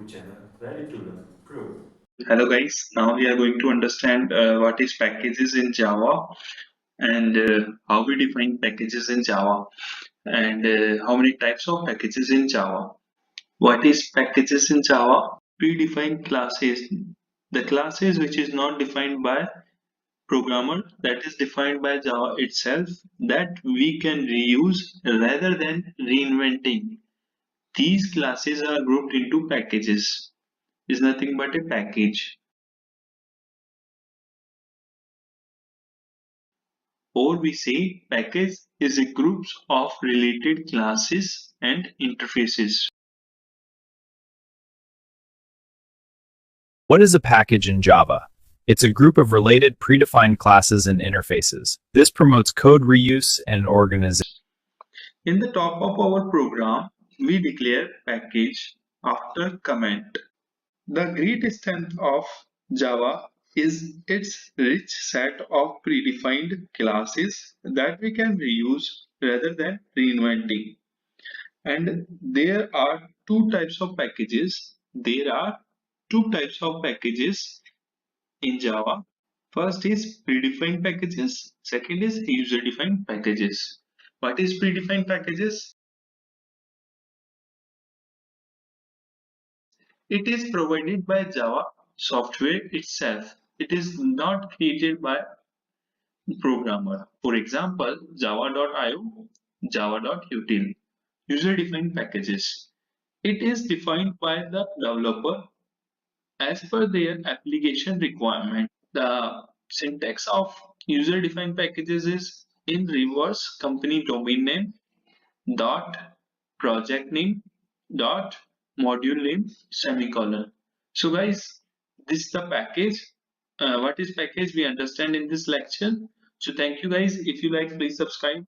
YouTube channel Ready to Learn Pro. Hello guys, now we are going to understand what is packages in Java and how we define packages in Java and how many types of packages in Java. What is packages in Java? Predefined classes. The classes which is not defined by programmer, that is defined by Java itself, that we can reuse rather than reinventing. These classes are grouped into packages. Is nothing but a package. Or we say package is a group of related classes and interfaces. What is a package in Java? It's a group of related predefined classes and interfaces. This promotes code reuse and organization. In the top of our program, we declare package after comment. The great strength of Java is its rich set of predefined classes that we can reuse rather than reinventing. And there are two types of packages. There are two types of packages in Java. First is predefined packages. Second is user-defined packages. What is predefined packages? It is provided by Java software itself. It is not created by programmer. For example, java.io, java.util. User-defined packages. It is defined by the developer as per their application requirement. The syntax of user-defined packages is in reverse: company domain name dot project name dot module name semicolon. So guys, this is the package. What is package we understand in this lecture. So thank you guys. If you like, please subscribe.